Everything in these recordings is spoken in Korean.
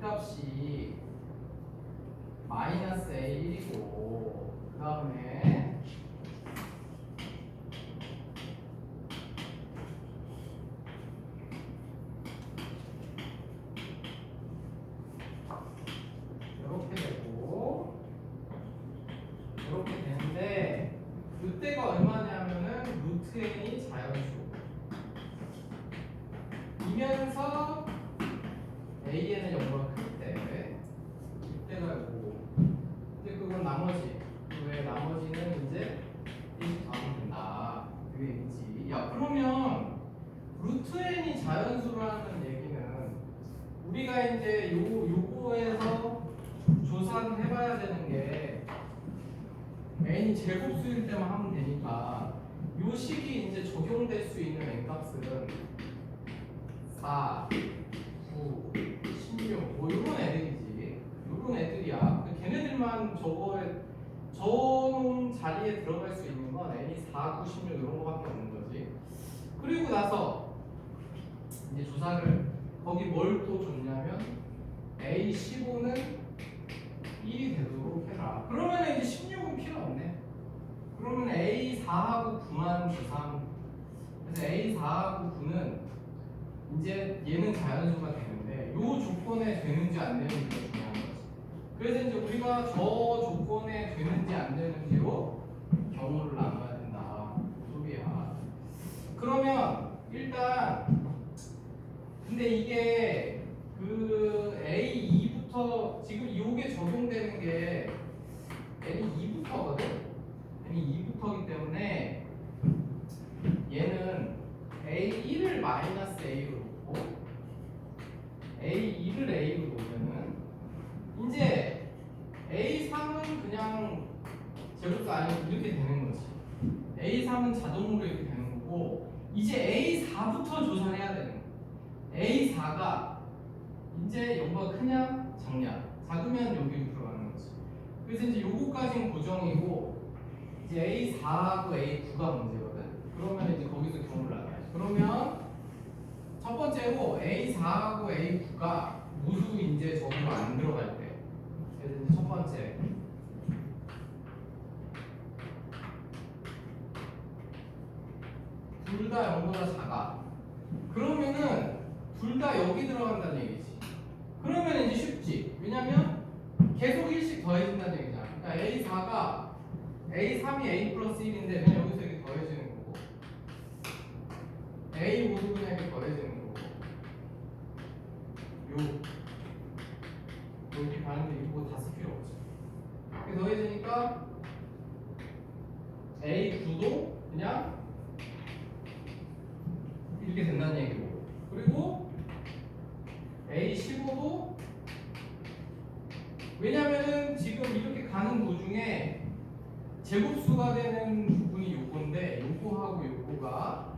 값이 마이너스 A1이고 그 다음에 이렇게 되고 이렇게 되는데 이때가 얼마냐면은 루트 n이 자연수 이면서 an의 영어가 클 때 이때가 있고 이제 그건 나머지 왜 나머지는 이제 1 더하면 된다 그 얘기지. 야 그러면 루트 n이 자연수라는 얘기는 우리가 이제 요거에서 조사를 해봐야 되는 게 n이 제곱수일 때만 하면 되니까 요 식이 이제 적용될 수 있는 n값은 4, 9, 16 뭐 요런 애들이지. 요런 애들이야. 걔네들만 저거에 저 자리에 들어갈 수 있는 건 n이 4, 9, 16 이런 거밖에 없는 거지. 그리고 나서 이제 조사를 거기 뭘 또 줬냐면 A15는 1이 되도록 해라. 그러면 이제 16은 필요 없네. 그러면 A4하고 9만 조사. 그래서 A4하고 9는 이제 얘는 자연수가 되는데 요 조건에 되는지 안 되는지가 중요한 거지. 그래서 이제 우리가 저 조건에 되는지 안 되는지로 경우를 나눠야 된다. 소리야. 그러면 일단 근데 이게 그 A2부터 지금 이게 적용되는 게 A2부터거든. A2부터이기 때문에 얘는 A1을 마이너스 A로 놓고 A2를 A로 놓으면은 이제 A3은 그냥 제곱수 아니고 이렇게 되는 거지. A3은 자동으로 이렇게 되는 거고 이제 A4부터 조사를 해야 되는 거야. A4가 이제 요거가 크냐 작냐 작으면 여기로 들어가는 거지. 그래서 이제 요거까지는 고정이고 이제 A4하고 A9가 문제거든. 그러면 이제 거기서 경우를 나눠야지. 그러면 첫 번째로 A4하고 A9가 무수 이제 저기로 안 들어갈 때. 그래서 이제 첫 번째 둘 다 0보다 작아. 그러면은 둘 다 여기 들어간다는 얘기지. 그러면 이제 쉽지. 왜냐면 계속 1씩 더해진다는 얘기잖아. 그러니까 A4가 A3이 A 플러스 1인데 그냥 여기서 이렇게 더해지는 거고 A5도 그냥 이렇게 더해지는 거고 이렇게 가는데 이거 다 쓸 필요 없지. 이렇게 더해지니까 A9도 그냥 이렇게 된다는 얘기고 그리고 A15도 왜냐면은 지금 이렇게 가는 도중에 제곱수가 되는 부분이 요건데 요거하고 요거가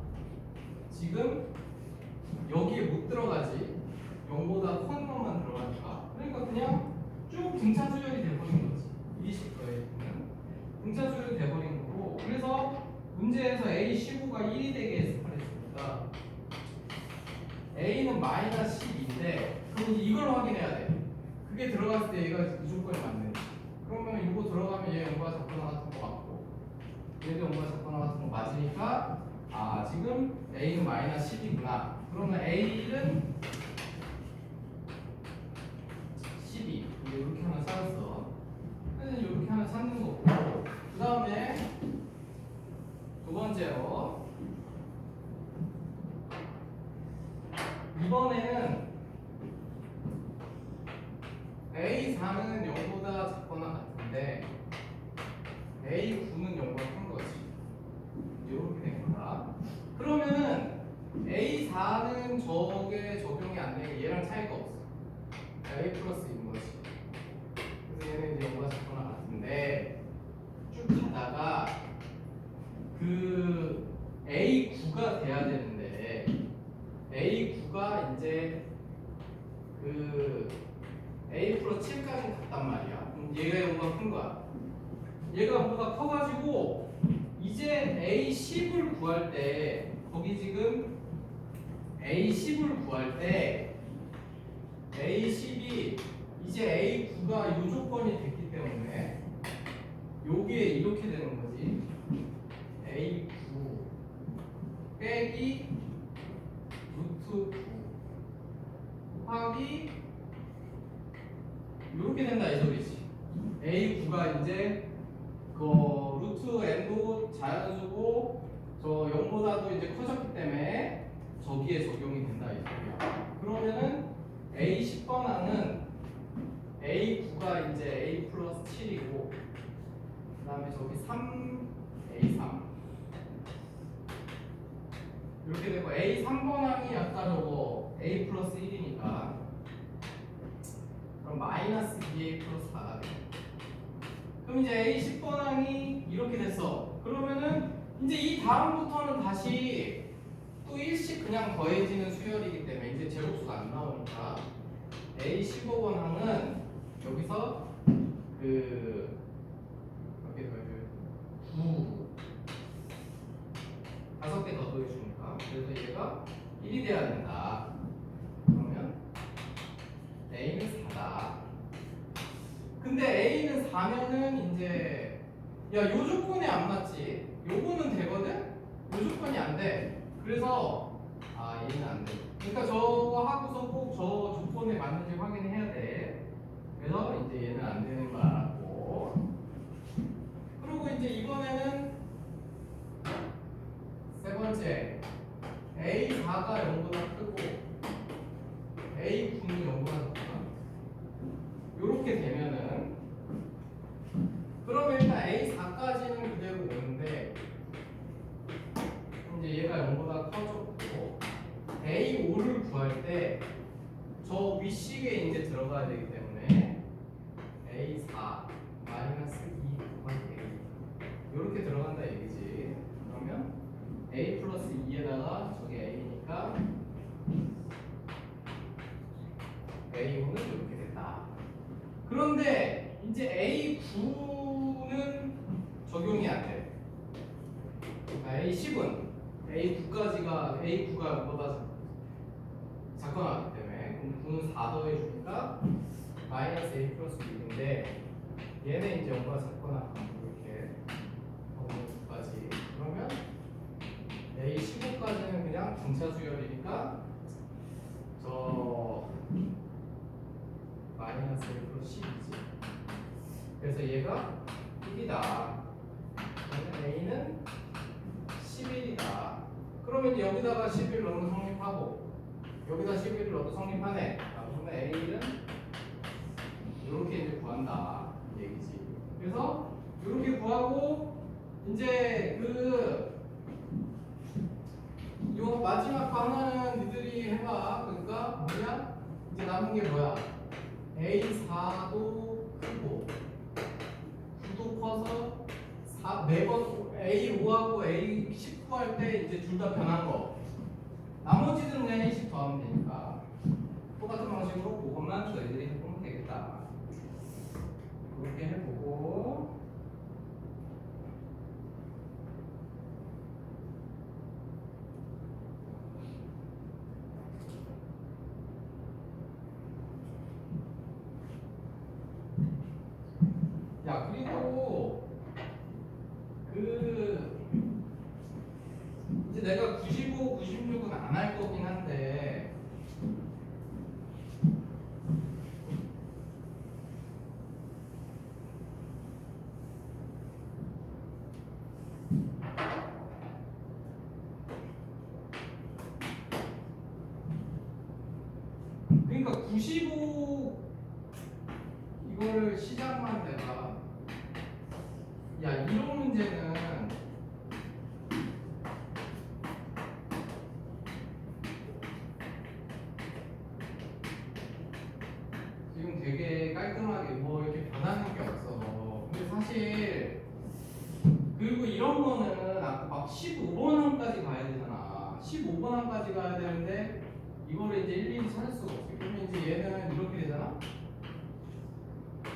지금 여기에 못 들어가지. 0보다 큰 것만 들어가니까. 그러니까 그냥 쭉 등차 수열이 돼버린 거지. 20 더해주면 등차 수열이 돼버린 거고. 그래서 문제에서 A15가 1이 되게 해서 그랬으니까 A는 마이너스 12인데 그럼 이걸 확인해야 돼. 그게 들어갔을 때 얘가 이 조건이 맞는지. 그러면 이거 들어가면 얘 0과 작거나 같은 거 맞고 얘도 0과 작거나 같은 거 맞으니까 아 지금 A는 마이너스 10이구나. 그러면 A는 12 이렇게 하나 찾았어. 이렇게 하나 찾는 거고 그 다음에 두 번째로 이번에는 A4는 0보다 작거나 같은데 A9는 0보다 큰 거지. 이렇게 된 거다. 그러면은 A4는 저게 적용이 안 되는 얘랑 차이가 없어. A 플러스인 거지. 그래서 얘는 이제 0보다 작거나 같은데 쭉 가다가 그 A9가 돼야 되는데 A9가 이제 그 A 플러스 7까지 갔단 말이야. 그럼 얘가 0보다 큰 거야. 얘가 뭐가 커가지고 이제 A10을 구할 때 거기 지금 A10을 구할 때 A10이 곱하기 이렇게 된다 이 소리지. A9가 이제 그 루트 n도 자연수고 저 0보다도 이제 커졌기 때문에 저기에 적용이 된다 이 소리야. 그러면은 A10번 항은 A9가 이제 A 플러스 7이고 그 다음에 저기 3 A3 이렇게 되고 A3번 항이 아까 저거 A 플러스 1이니까 그럼 마이너스 2A 플러스 4가 돼. 그럼 이제 A10번 항이 이렇게 됐어. 그러면은 이제 이 다음부터는 다시 또 1씩 그냥 더해지는 수열이기 때문에 이제 제곱수가 안 나오니까 A15번 항은 여기서 그 몇개 더해줘요? 9 5개 더 더해주니까 그래서 얘가 1이 돼야 된다. 그러면 A는 4다. 근데 A는 4면은 이제 야, 요 조건이 안 맞지? 요거는 되거든? 요 조건이 안 돼. 그래서 얘는 안 돼. 그러니까 저거 하고서 꼭 저 조건에 맞는지 확인해야 돼. 그래서 이제 얘는 안 되는 걸 알았고. 그리고 이제 이번에는 세 번째 A4가 0보다 크고 A9이 0보다 작다. 요렇게 되면은 그러면 일단 A4까지는 그대로 오는데 이제 얘가 0보다 커졌고 A5를 구할 때 저 윗식에 이제 들어가야 되기 때문에 A4 마이너스 2 곱하기 A 요렇게 들어간다 얘기지. 그러면 A 플러스 2에다가 저게 A니까 A5는 이렇게 됐다. 그런데 이제 A9는 적용이 안 돼. A10은 A9까지가 A9가 0보다 작거나 때문에 그럼 9는 4 더해주니까 마이너스 A 플러스 1인데 얘는 이제 0보다 작거나 이렇게 9까지 그러면 A15까지는 그냥 분차 수열이니까 저 마이너스 1 플러스 10이지. 그래서 얘가 1이다. 그러면 A는 11이다. 그러면 이제 여기다가 11 넣으면 성립하고 여기다 11을 넣어도 성립하네. 그러면 A는 이렇게 이제 구한다 이 얘기지. 그래서 이렇게 구하고 이제 요 마지막 거 하나는 니들이 해봐. 그러니까 뭐냐? 이제 남은 게 뭐야? A4도 크고 9도 커서 매번 A5하고 A10 구할 때 이제 둘 다 변한 거. 나머지는 그냥 1씩 더하면 되니까 똑같은 방식으로 그것만 저희들이 해보면 되겠다. 그렇게 해보고 야 그리고 이제 내가 95, 96은 안 할 거긴 한데 그러니까 95 이거를 시작만 내가 야 이런 문제는 지금 되게 깔끔하게 뭐 이렇게 변하는 게 없어. 근데 사실 그리고 이런 거는 아까 막 15번 항까지 가야 되잖아. 15번 항까지 가야 되는데 이거를 이제 일일이 찾을 수가 없어. 그러면 이제 얘는 이렇게 되잖아.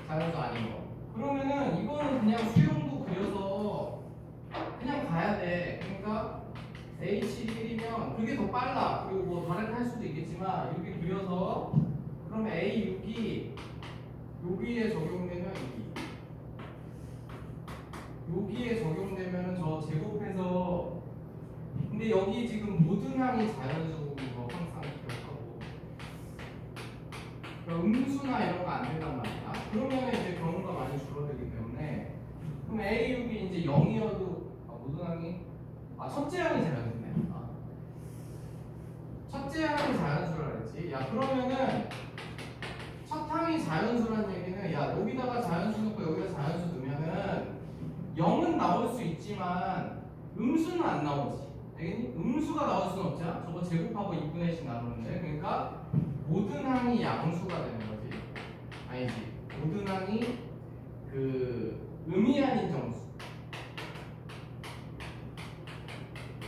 자연수 아닌 거. 그러면은 이거는 그냥 수용도 그려서 그냥 가야 돼. 그러니까 H1이면 그게 더 빨라. 그리고 뭐 다르게 할 수도 있겠지만 이렇게 그려서 그럼 A6이 여기에 적용되면 여기에 적용되면 저 제곱해서 근데 여기 지금 모든 항이 자연수인 거 항상 기억하고 그러니까 음수나 이런 거 안 된단 말이야. 그러면 이제 경우가 많이 줄어들기 때문에 그럼 A6이 이제 0이어도 모든항이 첫째 항이 자연수네. 첫째 항이 자연수라 그랬지. 야 그러면은 첫 항이 자연수란 얘기는 야 여기다가 자연수 넣고 여기다 자연수 넣으면은 0은 나올 수 있지만 음수는 안 나오지. 알겠니? 음수가 나올 수는 없잖아. 저거 제곱하고 2분의 1씩 나누는데 그러니까 모든 항이 양수가 되는 거지. 아니지. 모든 항이 그 의미아닌 정수.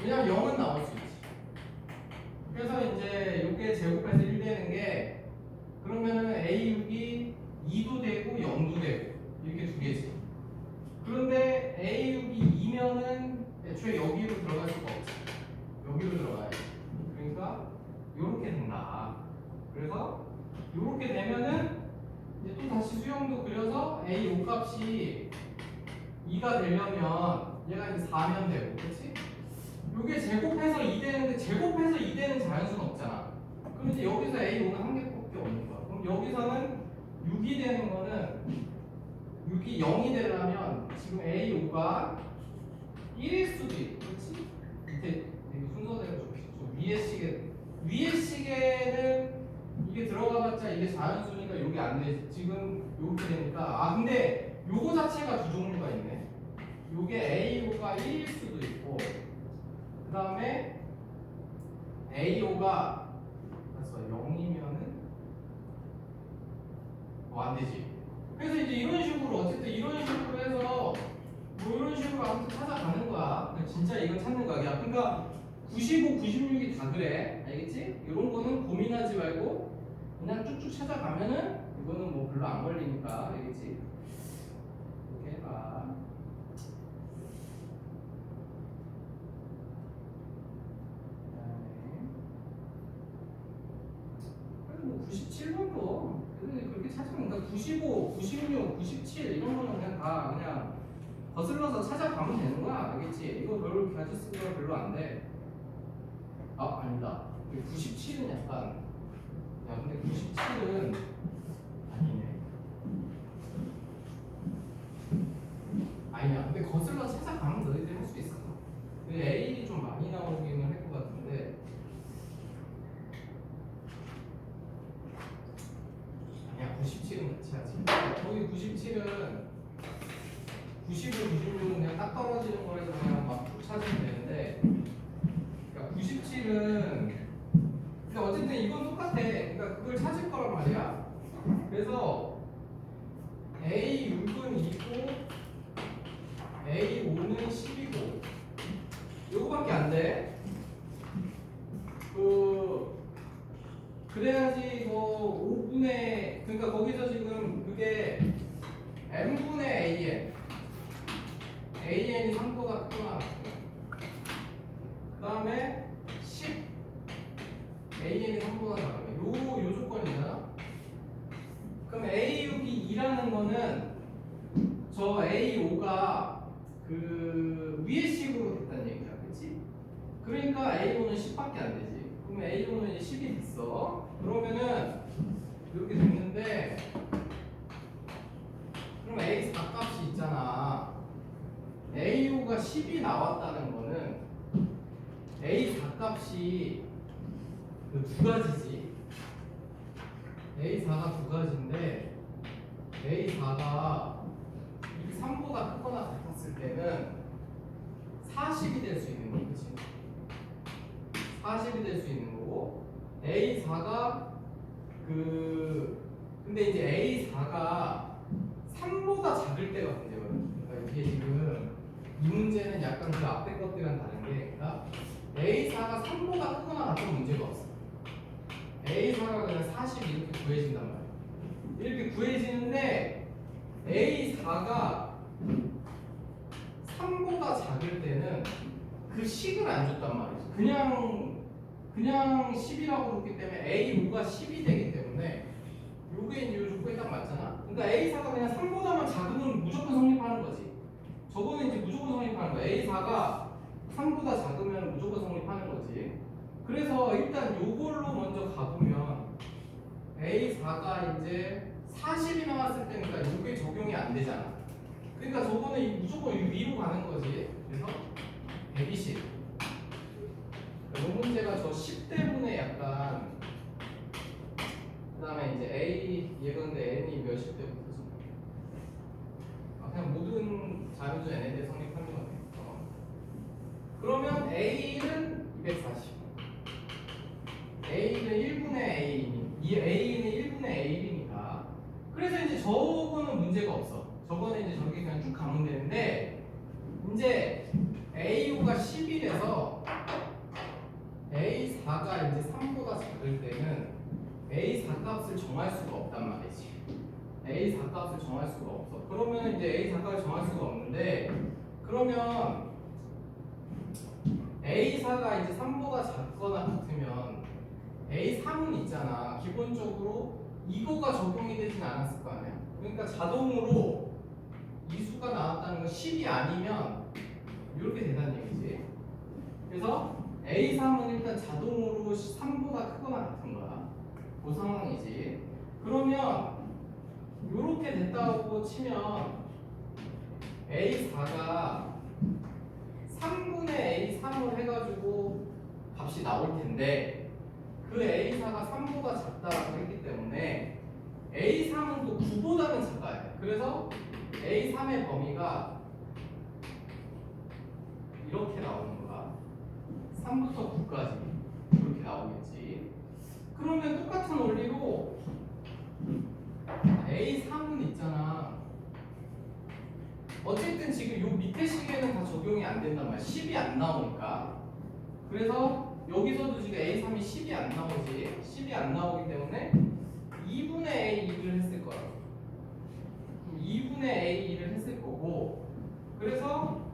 왜냐면 0은 나올 수 있지. 그래서 이제 이게 제곱해서 1 되는 게 그러면은 A6이 2도 되고 0도 되고 이렇게 두 개지. 그런데 A6이 2면은 애초에 여기로 들어갈 수가 없지. 여기로 들어가야지. 그러니까 이렇게 된다. 그래서 이렇게 되면은 이제 또 다시 수형도 그려서 A5 값이 2가 되려면 얘가 이제 4면 되고, 그렇지? 이게 제곱해서 2 되는데 제곱해서 2 되는 자연수는 없잖아. 그럼 이제 여기서 A5는 한 개밖에 없는 거야. 그럼 여기서는 6이 되는 거는 6이 0이 되려면 지금 A5가 1일 수도 있고, 그렇지? 밑에 순서대로 좀 위에 시계는 이게 들어가봤자 이게 자연수니까 이게 안 되지. 지금 이렇게 되니까 근데 요거 자체가 두 종류가 있네. 요게 A5가 1일 수도 있고 그 다음에 A5가 0이면은 안 되지. 그래서 이제 이런 식으로 어쨌든 이런 식으로 해서 뭐 이런 식으로 아무튼 찾아가는 거야. 진짜 이건 찾는 거야. 야, 그러니까 95, 96이 다 그래. 알겠지? 이런 거는 고민하지 말고 그냥 쭉쭉 찾아가면은 이거는 뭐 별로 안 걸리니까. 알겠지? 이렇게 해봐. 그래도 뭐 97번도 그렇게 찾으면 그러니까 95, 96, 97 이런 거는 그냥 다 그냥 거슬러서 찾아가면 되는 거야. 알겠지? 이거 별로 가지 쓰기가 별로 안 돼. 아니다. 97은 약간 근데 97은 아니네. 아니야. 근데 거슬러 찾아가면 너희들 할 수 있어. 근데 A이 좀 많이 나오기는 할 것 같은데 아니야. 97은 같이 하지. 거기 97은 95, 96은 그냥 딱 떨어지는 거라서 그냥 막 쭉 찾으면 되는데 그러니까 97은 근데 어쨌든 이건 똑같아. 그러니까 그걸 찾을 거란 말이야. 그래서 A6은 2고 A5는 10이고 요거밖에 안 돼. 그래야지 이거 5분의 그러니까 거기서 지금 그게 n분의 an이 3보다 크거나 그 다음에 10 an이 3보다 작으면 요 조건이잖아. 그럼 A6이 2라는 거는 저 A5가 그 위의 식으로 됐다는 얘기야. 그치? 그러니까 A5는 10밖에 안 되지. 그러면 A5는 이제 10이 됐어. 그러면은 이렇게 됐는데 그럼 A4 값이 있잖아. A5가 10이 나왔다는 거는 A4 값이 그 두 가지지. A4가 두 가지인데 A4가 3보다 크거나 같았을 때는 40이 될 수 있는 거지. 40이 될 수 있는 거고 A4가 근데 이제 A4가 3보다 작을 때가 문제거든. 그러니까 이게 지금 이 문제는 약간 그 앞에 것들이랑 다른 게 그러니까 A4가 3보다 크거나 같은 문제가 없어. A4가 그냥 40 이렇게 구해진단 말이야. 이렇게 구해지는데 A4가 3보다 작을 때는 그 식을 안 줬단 말이지. 그냥 10이라고 그랬기 때문에 A5가 10이 되기 때문에 요게 이제 요 조건이 딱 맞잖아. 그러니까 A4가 그냥 3보다만 작으면 무조건 성립하는 거지. 저거는 이제 무조건 성립하는 거야. A4가 3보다 작으면 무조건 성립하는 거지. 그래서 일단 요걸로 먼저 가보면 A4가 A4가 이제 40이 나왔을 때니까 이게 적용이 안 되잖아. 그러니까 저거는 무조건 위로 가는 거지. 그래서 120. 이 문제가 저 10 때문에 약간, 그 다음에 이제 A, 얘건데 N이 몇십 때부터지? 그냥 모든 자유주 N에 대해 성립하는 거네. 그러면 A는 240. A는 1분의 A, 이 A는 1분의 A1이니까. 그래서 이제 저거는 문제가 없어. 저거는 이제 저기 그냥 쭉 가면 되는데, 이제 A5가 10이라서 A4가 이제 3보다 작을 때는 A4 값을 정할 수가 없단 말이지. A4 값을 정할 수가 없어. 그러면 이제 A4 값을 정할 수가 없는데, 그러면 A4가 이제 3보다 작거나 같으면 A3은 있잖아. 기본적으로 이거가 적용이 되진 않았을 거 아니야. 그러니까 자동으로 이 수가 나왔다는 건 10이 아니면 이렇게 된다는 얘기지. 그래서 A3은 일단 자동으로 3보다 크거나 같은 거야. 그 상황이지. 그러면 이렇게 됐다고 치면 A4가 3분의 A3을 해가지고 값이 나올 텐데, 그 A4가 3보다 작다고 했기 때문에 A3은 또 9보다는 작아야 돼. 그래서 A3의 범위가 이렇게 나오는 거야. 3부터 9까지 이렇게 나오겠지. 그러면 똑같은 원리로 A3은 있잖아. 어쨌든 지금 요 밑에 시계는 다 적용이 안 된단 말이야. 10이 안 나오니까. 그래서 여기서도 지금 A3이 10이 안 나오지. 10이 안 나오기 때문에 2분의 A2를 했을 거야. 2분의 A2를 했을 거고, 그래서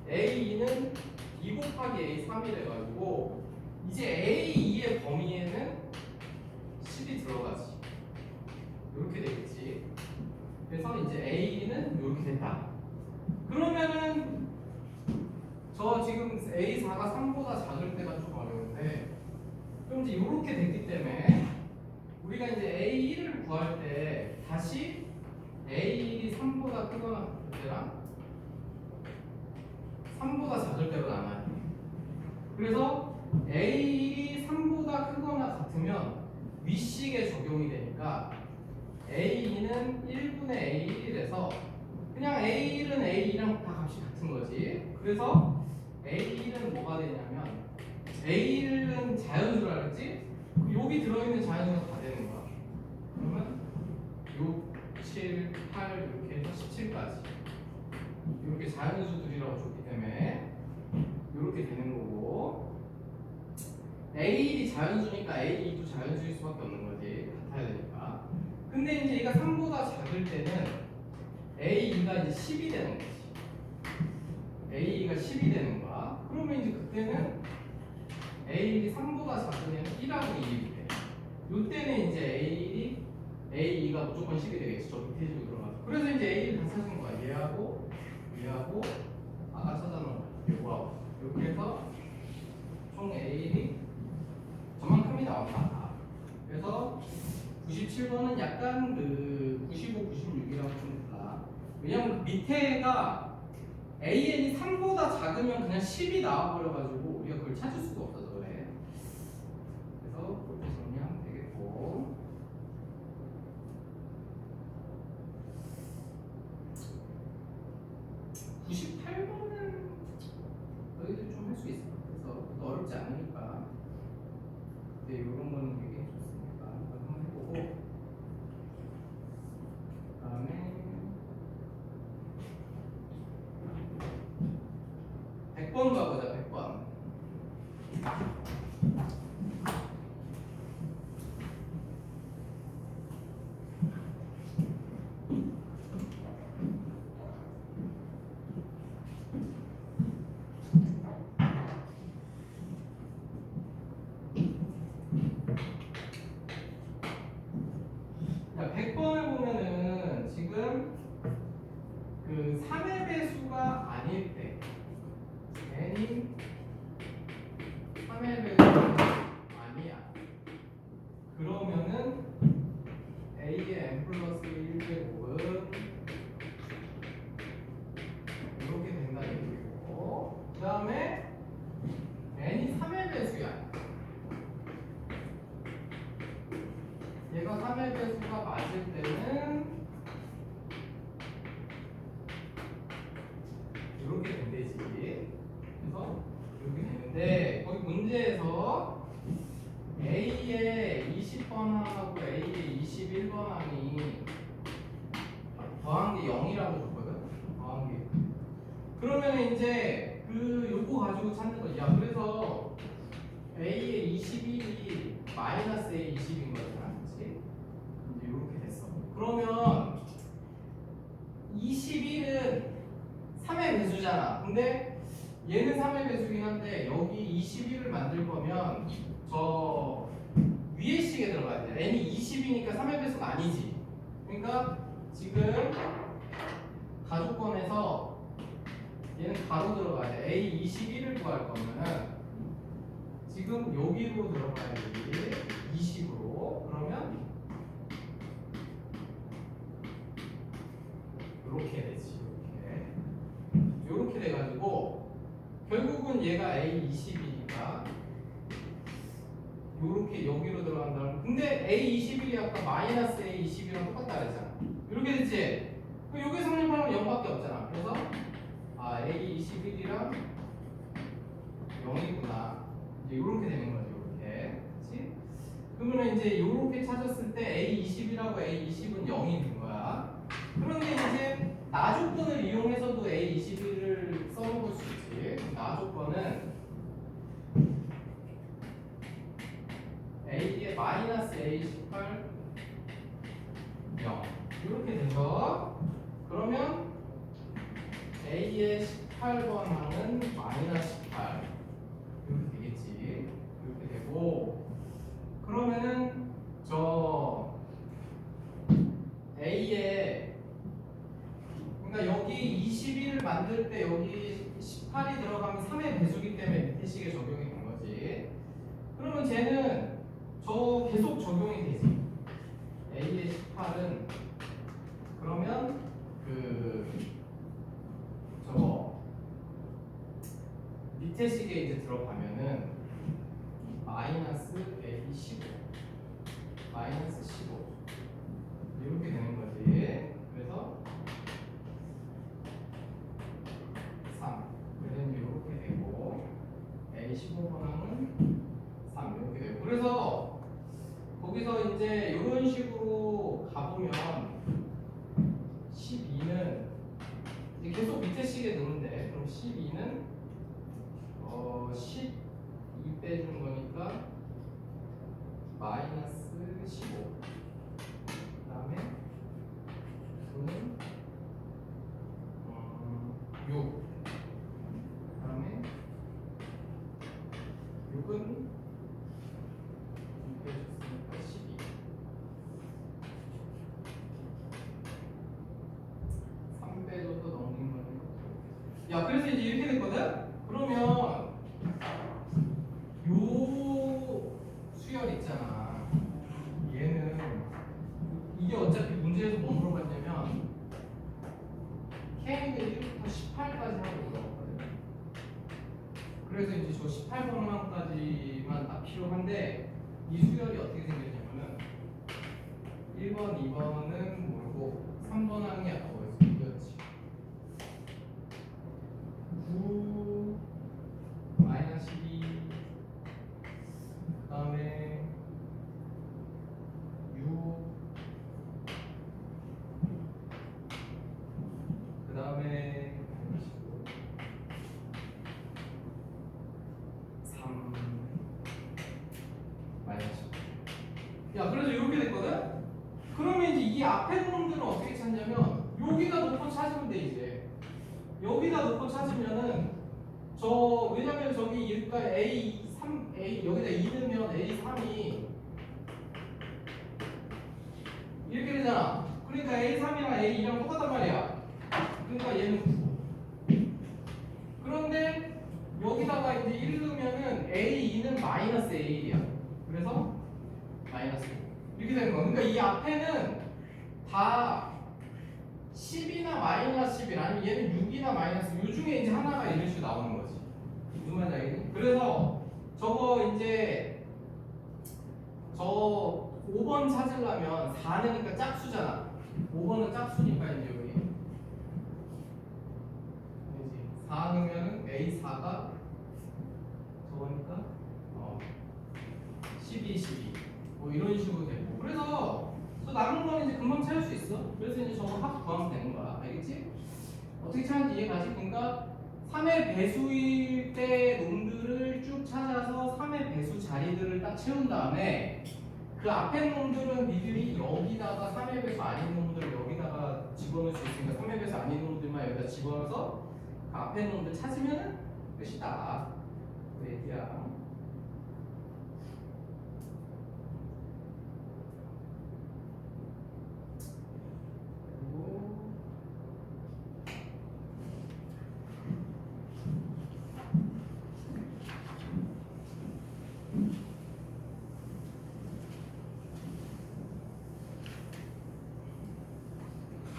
A2는 2 곱하기 A3이 돼가지고 이제 A2의 범위에는 10이 들어가지. 이렇게 되겠지. 그래서 이제 A는 이렇게 된다. 그러면은 저 지금 A4가 3보다 작을 때가 좀 어려운데, 그럼 이제 이렇게 됐기 때문에 우리가 이제 A1을 구할 때 다시 A1이 3보다 크거나 같을 때랑 3보다 작을 때로 나눠야 돼. 그래서 A1이 3보다 크거나 같으면 윗식에 적용이 되니까 A2는 1분의 A1이라서 그냥 A1은 A2랑 다 값이 같은 거지. 그래서 A1은 뭐가 되냐면, A1은 자연수라 그랬지? 여기 들어있는 자연수가 다 되는 거야. 그러면 6, 7, 8 이렇게 해서 17까지 이렇게 자연수들이라고 줬기 때문에 이렇게 되는 거고, A1이 자연수니까 A2도 자연수일 수밖에 없는 거지. 같아야 되니까. 근데 이제 얘가 3보다 작을 때는 A2가 이제 10이 되는 거지. A2가 10이 되는 거야. 그러면 이제 그때는 A1이 3보다 작으면 1하고 2이 돼. 이때는 이제 A2가 무조건 10이 되겠지. 저 밑에 식으로 들어가서. 그래서 이제 A1을 다 찾은 거야. 얘하고 아까 찾아놓은 거야. 요거하고. 이렇게 해서 총 A1이 저만큼이 나온다. 그래서 97번은 약간 그 95, 96이라고 좀 달라. 왜냐면 그 밑에가 AN이 3보다 작으면 그냥 10이 나와버려가지고 우리가 그걸 찾을 수가 없어서 그래. 그래서 그렇게 정리하면 되겠고, 98번은 너희들 좀 할 수 있을 것 같아서 어렵지 않으니까. 근데 이런 거는 되게 좋습니다. 한번 해보고, 그다음에 100번 가보자. 100번. 자, 100번을 보면은 지금 그 3의 배수가 아닐 때, n이 3의 배수가 아니야. 그러면은 얘가 3의 배수가 맞을 때는 이렇게 된대지. 그래서 이렇게 되는데 거기 문제에서 A의 20번항하고 A의 21번항이 더한 게 0이라고 줬거든. 더한 게. 그러면 이제 그 요거 가지고 찾는 거지. 야, 그래서 A의 21이 마이너스 A 20인 거잖아. 그치? 이제 이렇게 됐어. 그러면 21은 3의 배수잖아. 근데 얘는 3의 배수긴 한데 여기 21을 만들 거면 저 위에 식에 들어가야 돼. n이 20이니까 3의 배수가 아니지. 그러니까 지금 가족권에서 얘는 가로 들어가야 돼. A 21을 구할 거면은 지금 여기로 들어가야 되지. 20으로. 그러면 이렇게 되지. 이렇게 돼가지고 결국은 얘가 A 20이니까 요렇게 여기로 들어간다면 근데 A 21이 아까 마이너스 A 20이랑 똑같다 그랬잖아. 이렇게 됐지? 그럼 요게 성립하면 0밖에 없잖아. 그래서 아 A 21이랑 0이구나. 이제 요렇게 되는 거죠. 요렇게. 그치? 그러면 이제 요렇게 찾았을 때 A 20이라고 A 20은 0이 된 거야. 그런데 이제 나조건을 이용해서도 A 21을 써먹을 수 있지. 나조건은 A의 마이너스 A18 0 이렇게 되죠. 그러면 A의 18번 항은 마이너스 18 이렇게 되겠지. 이렇게 되고 그러면은 저 A의 그러니까 여기 21을 만들 때 여기 18이 들어가면 3의 배수기 때문에 밑에 식에 적용이 된 거지. 그러면 쟤는 저 계속 적용이 되지. A의 18은 그러면 저 밑에 식에 이제 들어가면은 마이너스 A 15 마이너스 15 이렇게 되는 거지. 그래서 3 그래서 이렇게 되고 A 15번항은 3 이렇게 되고 그래서 거기서 이제 이런 식으로 가보면 12는 계속 밑에 식에 넣는데 그럼 12는 12 빼준 거니까 마이너스 15 그 다음에 9는 6 그 다음에 6은 6 빼줬으니까 12 3 빼줘도 넘긴 거는 야 그래서 이제 이렇게 됐거든? 그러면 요 수열 있잖아. 얘는 이게 어차피 문제에서 뭐 물어봤냐면 K는 1부터 18까지 하고 물어봤거든. 그래서 이제 저 18번항까지만 딱 필요한데 이 수열이 어떻게 생겼냐면은 1번, 2번은 모르고 3번항이 아까 뭐였어? 이거였지. 9 마이너스 12 그 다음에 6 그 다음에 3 마이너스 10. 야 그래서 이렇게 됐거든? 그러면 이제 이 앞에 놈들은 어떻게 찾냐면 여기다 놓고 찾으면 돼 이제. 여기다 놓고 찾으면은 저 왜냐면 저기 일가 A 3 A 여기다 2 넣으면 A 3이 이렇게 되잖아. 그러니까 A 3이랑 A 2랑 똑같단 말이야. 그러니까 얘는 9. 그런데 여기다가 이제 1 넣으면은 A 2는 마이너스 A 1이야. 그래서 마이너스 5. 이렇게 되는 거야. 그러니까 이 앞에는 다 10이나 마이너스 11 아니면 얘는 6이나 마이너스 요 중에 이제 하나가 이런 식으로 나오는 거지. 무슨 말인지 알겠니? 그래서 저거 이제 저 5번 찾으려면 4는니까 짝수잖아. 5번은 짝수니까 이제 여기 4 넣으면 A4가 저거니까 12, 12. 뭐 이런 식으로 되고. 그래서 저 남은 거는 이제 금방 찾을 수 있어. 그래서 이제 저거 합 구하면 되는 거야. 알겠지? 어떻게 찾는지 이해가지? 그러니까 3의 배수일 때 놈들을 쭉 찾아서 3의 배수 자리들을 딱 채운 다음에 그 앞에 놈들은 니들이 여기다가 3의 배수 아닌 놈들을 여기다가 집어넣을 수 있으니까 3의 배수 아닌 놈들만 여기다 집어넣어서 그 앞에 놈들 찾으면 끝이다. 그 얘기야.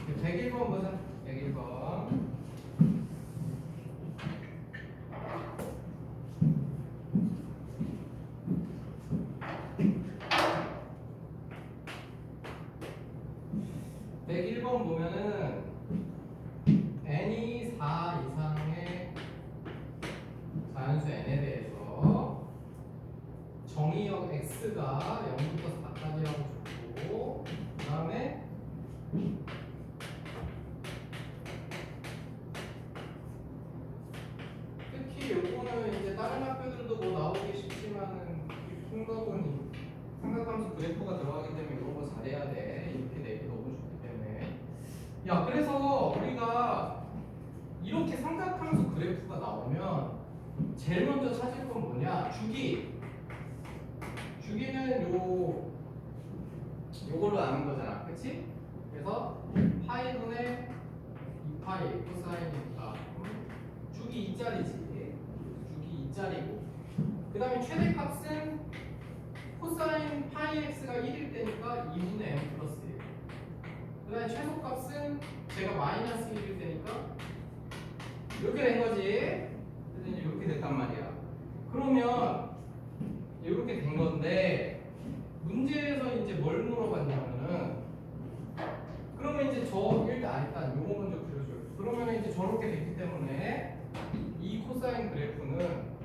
그리고 101번 보자. 101번. 보면은 n이 4 이상의 자연수 n에 대해서 정의역 x가 0부터 4까지 하고 좋고, 그 다음에 특히 요거는 이제 다른 학교들도 뭐 나오기 쉽지만은 생각은 삼각함수 그래프가 들어가기 때문에 이런 거 잘해야 돼. 이렇게 내기 너무 좋기 때문에. 야, 그래서 우리가 이렇게 삼각함수 그래프가 나오면 제일 먼저 찾을 건 뭐냐? 주기는 요걸로 나눈 거잖아, 그렇지? 그래서 파이분의 2파이 코사인이니까 주기 2짜리지. 주기 2짜리고, 그 다음에 최대값은 코사인 파이 x가 1일 때니까 2분의 m 플러스 1. 그 다음에 최소값은 제가 마이너스 1일 때니까 이렇게 된 거지. 그래서 이제 이렇게 됐단 말이야. 그러면 이렇게 된 건데, 문제에서 이제 뭘 물어봤냐면은, 그러면 이제 일단 요거 먼저 그려줘요. 그러면 이제 저렇게 됐기 때문에 이 코사인 그래프는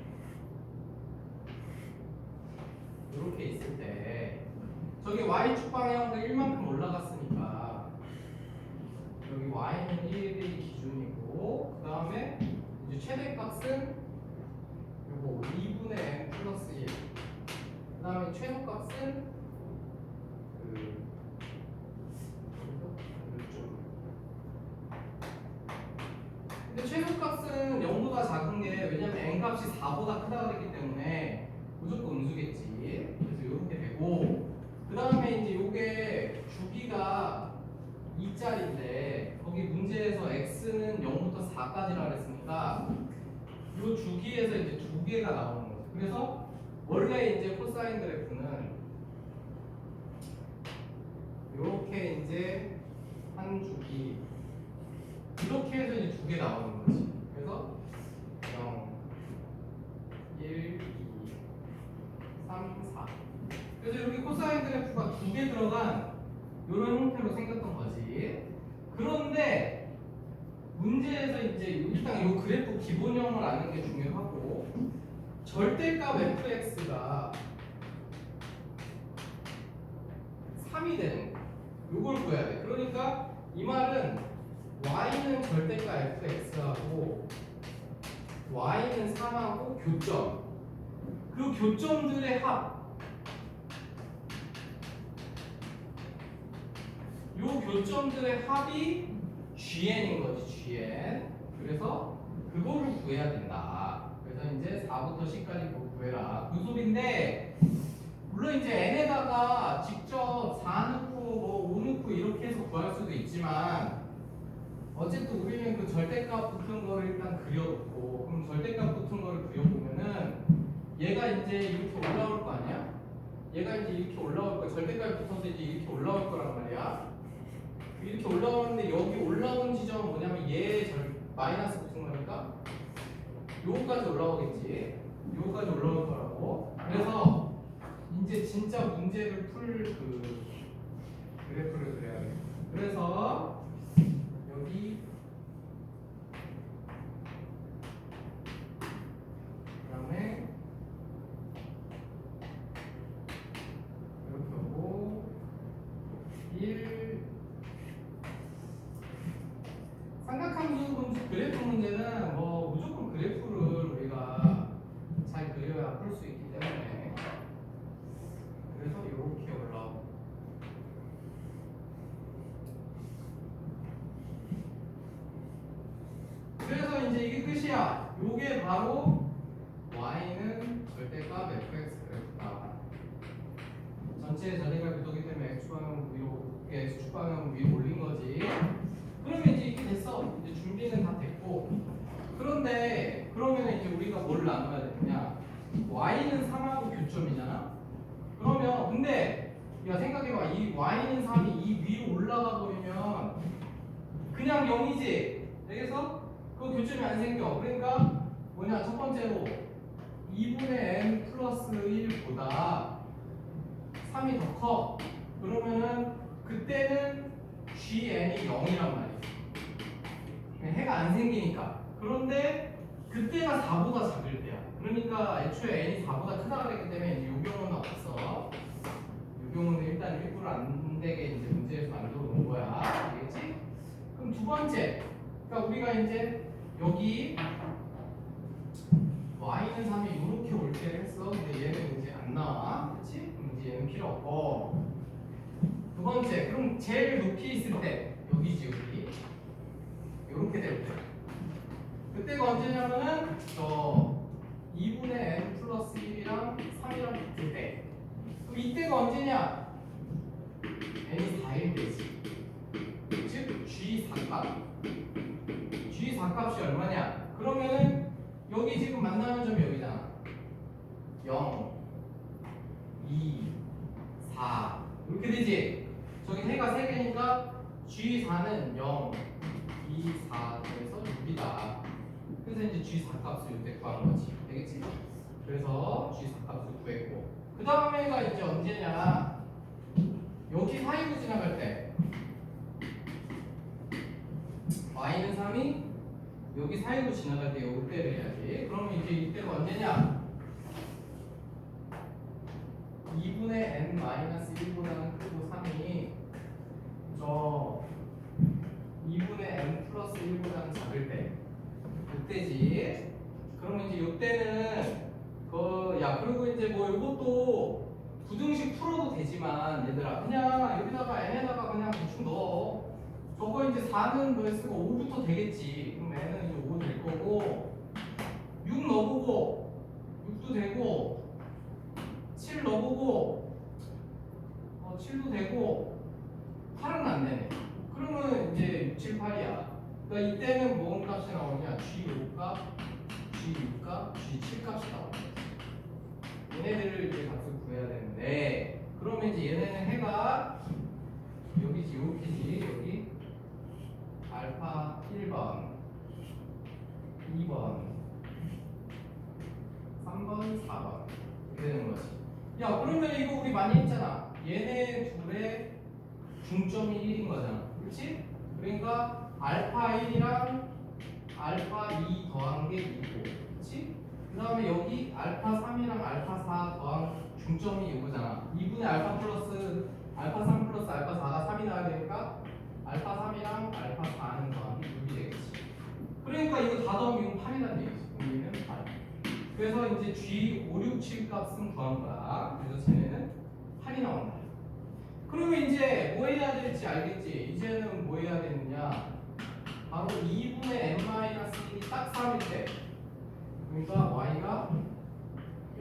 이렇게 있을 때 저기 y축 방향으로 1만큼 올라갔으니까 여기 y는 1이 기준이고, 그 다음에 이제 최대값은 요거 2분의 m 플러스 1, 그 다음에 최소값은 근데 최소값은 0보다 작은 게, 왜냐면 n값이 4보다 크다고 그랬기 때문에 무조건 음수겠지. 그래서 이렇게 되고, 그 다음에 이제 요게 주기가 2짜리인데 거기 문제에서 x는 0부터 4까지라 그랬으니까 요 주기에서 이제 두 개가 나오는 거죠. 그래서 원래 이제 코사인 그래프는 이렇게 이제 한 주기 이렇게 해서 이제 두 개 나오는 거지. 그래서 0, 1, 2, 3, 4. 그래서 이렇게 코사인 그래프가 두 개 들어간 이런 형태로 생겼던 거지. 그런데 문제에서 이제 일단 이 그래프 기본형을 아는 게 중요하고, 절대값 fx가 3이 되는 거야. 이걸 구해야 돼. 그러니까 이 말은 y는 절대값 fx하고 y는 3하고 교점, 그 교점들의 합, 요 교점들의 합이 GN인 거지, GN. 그래서 그거를 구해야 된다. 그래서 이제 4부터 10까지 그거 구해라. 그 소리인데, 물론 이제 n에다가 직접 4 넣고 뭐 5 넣고 이렇게 해서 구할 수도 있지만, 어쨌든 우리는 그 절대값 붙은 거를 일단 그려놓고, 그럼 절대값 붙은 거를 그려보면은 얘가 이제 이렇게 올라올 거 아니야? 얘가 이제 이렇게 올라올 거야. 절대값 붙어서 이제 이렇게 올라올 거란 말이야. 이렇게 올라오는데 여기 올라온 지점은 뭐냐면 얘 마이너스 붙은 거니까 요거까지 올라오겠지. 요거까지 올라올 거라고. 그래서 이제 진짜 문제를 풀 그 그래프를 그려야 돼. 그래서 여기 그다음에 이렇게 오고 1 삼각함수 문제, 그래프 문제는 뭐 무조건 그래프를 우리가 잘 그려야 풀 수 있기 때문에 그래서 이렇게 올라오고 그래서 이제 이게 끝이야. 요게 바로 y는 절대값 fx 그래프다. 전체 전해가 비도기 때문에 x축방향 위로 x축방향 위로 올린 거지. 그러면 이제 이렇게 됐어. 이제 준비는 다 됐고. 그런데 그러면 이제 우리가 뭘 나눠야 되느냐? y는 3하고 교점이잖아. 그러면 근데 야 생각해봐. 이 y는 3이 이 위로 올라가 버리면 그냥 0이지. 여기서 그 교점이 안 생겨. 그러니까 뭐냐? 첫 번째로 2분의 n 플러스 1보다 3이 더 커. 그러면은 그때는 gn이 0이란 말이야. 해가 안 생기니까. 그런데 그때가 4보다 작을 때야. 그러니까 애초에 n이 4보다 크다고 했기 때문에 이제 이 경우는 없어. 이 경우는 일단 일부러 안 되게 이제 문제에서 만들어 놓은 거야. 알겠지? 그럼 두 번째. 그러니까 우리가 이제 여기 y는 3이 이렇게 올 때 했어. 근데 얘는 이제 안 나와. 그렇지? 그럼 이제 얘는 필요 없고. 두 번째. 그럼 제일 높이 있을 때 여기지 여기. 이렇게 될 때. 그때가 언제냐면은 저 2분의 n 플러스 1이랑 3이랑 붙을 때. 그럼 이때가 언제냐? n이 4일 때지. 즉 g4값. g4값이 얼마냐? 그러면은 여기 지금 만나는 점이 여기잖아. 0, 2, 4 이렇게 되지? 저기 해가 3개니까 g4는 0, 2, 4 그래서 6이다. 그래서 이제 g4 값을 이때 구하는 거지. 되겠지? 그래서 g4 값을 구했고 그 다음에가 이제 언제냐? 여기 사이로 지나갈 때 y는 3이 여기 사이로 지나갈 때 이때를 해야지. 그러면 이제 이때가 언제냐? 2분의 n-1보다는 크고 3이 저 2분의 n 플러스 1보다는 작을 때 이때지. 그러면 이제 이때는 야 그리고 이제 뭐 이것도 부등식 풀어도 되지만 얘들아 그냥 여기다가 n에다가 그냥 대충 넣어. 저거 이제 4는 넣었으니까 5부터 되겠지. 그럼 n은 이제 5 될 거고 6 넣어보고 6도 되고 7 넣어보고 7도 되고 8은 안 되네. 그러면 이제 6, 7, 8이야. 그러니까 이때는 뭔 값이 나오냐? G5값, G6값, G7값이 나오는 거지. 얘네들을 이제 값을 구해야 되는데 그러면 이제 얘네는 해가 여기지 여기지 여기 알파 1번 2번 3번 4번 이렇게 되는 거지. 야 그러면 이거 우리 많이 했잖아. 얘네 둘의 중점이 1인 거잖아. 그렇지? 그러니까 알파 1이랑 알파 2 더한 게 2고 그렇지? 그 다음에 여기 알파 3이랑 알파 4 더한 중점이 이거잖아. 2분의 알파 플러스 알파 3 플러스 알파 4가 3이 나와야 되니까 알파 3이랑 알파 4는 더하기 6이 되겠지. 그러니까 이거 다 더하면 8이라는 얘기지. 우리는 8. 그래서 이제 G 5, 6, 7 값은 구한 거야. 그래서 쟤네는 8이 나온다. 그러면 이제 뭐 해야 될지 알겠지? 이제는 뭐 해야 되느냐? 바로 2분의 n-1이 딱 3일 때 그러니까 y가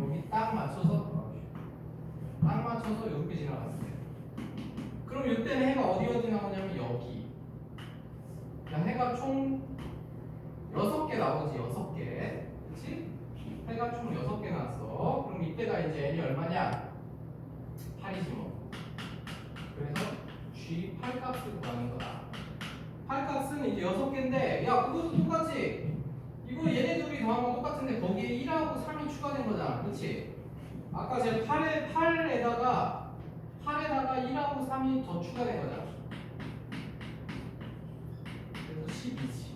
여기 딱 맞춰서 이렇게 지나갔을 때 그럼 이때는 해가 어디 나오냐면 여기 해가 총 6개 나오지. 6개 그치? 해가 총 6개 나왔어. 그럼 이때가 이제 n이 얼마냐? 8이지 뭐. 그래서 G8 값을 구하는 거다. 8 값은 이제 6개인데 야 그것도 똑같지? 이거 얘네 둘이 더한 건 똑같은데 거기에 1하고 3이 추가된 거잖아. 그렇지? 아까 제가 8에다가 1하고 3이 더 추가된 거잖아. 그래서 12지.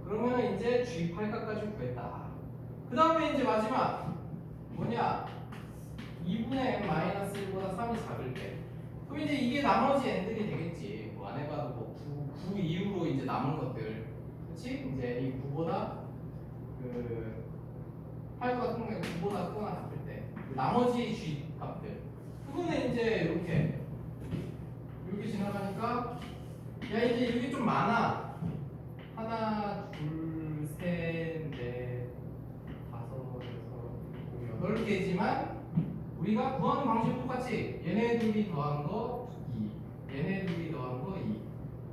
그러면 이제 G8값까지 구했다. 그 다음에 이제 마지막 뭐냐? 2분의 n-1보다 3이 작을 때. 그럼 이제 이게 나머지 n들이 되겠지. 뭐 안 해봐도 뭐 9 이후로 이제 남은 것들. 그치? 이제 이 9보다 그 8보다 큰 게 9보다 크거나 같을 때. 나머지 G 값들. 그거는 이제 이렇게 지나가니까 야 이제 이게 좀 많아. 하나, 둘, 셋, 넷, 다섯, 여섯, 8개지만 우리가 구하는 방식은 똑같이 얘네 둘이 더한 거 2, 얘네 둘이 더한 거 2,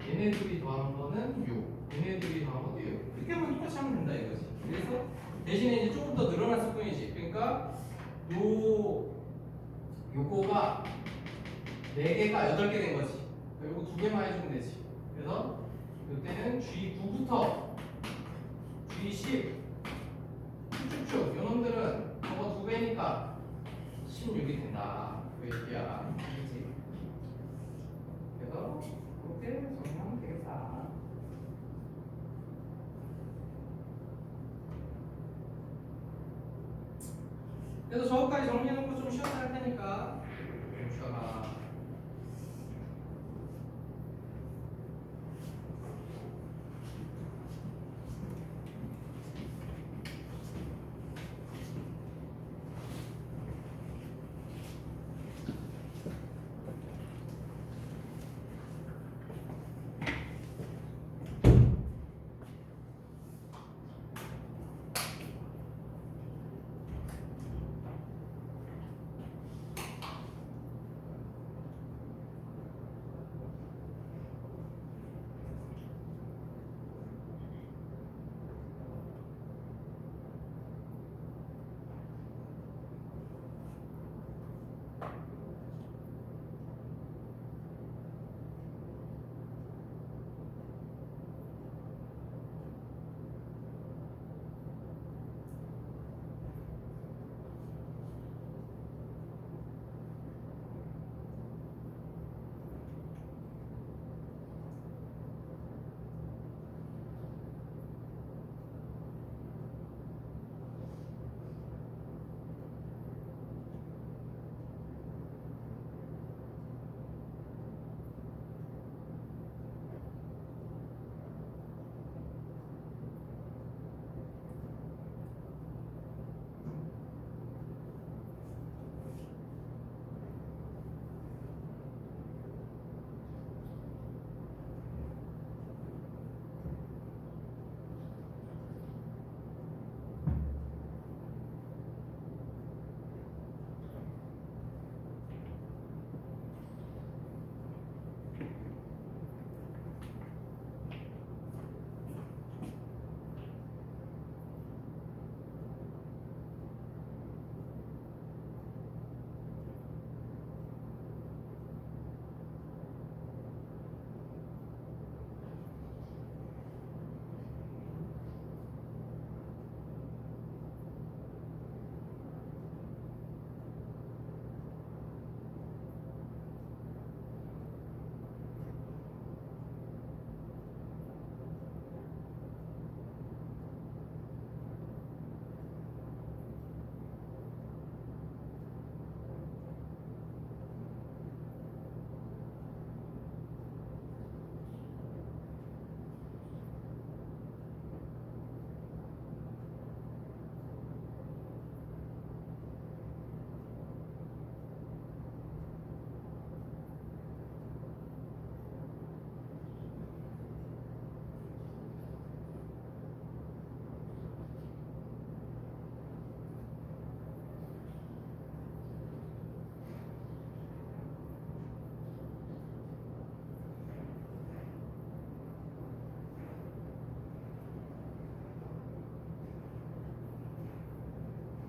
얘네 둘이 더한 거는 6, 얘네 둘이 더한 것도 6. 이렇게 하면 똑같이 하면 된다 이거지. 그래서 대신에 이제 조금 더 늘어났을 뿐이지. 그러니까 요거가 4개가 8개 된 거지. 그러니까 요거 2개만 해주면 되지. 그래서 이때는 G9부터 G10 쭉쭉쭉 요놈들은 저거 2배니까 16이 된다. 그 얘기야. 그치? 그래서 그렇게 정리하면 되겠다. 그래서 저거까지 정리해놓고 좀 쉬어서 할 테니까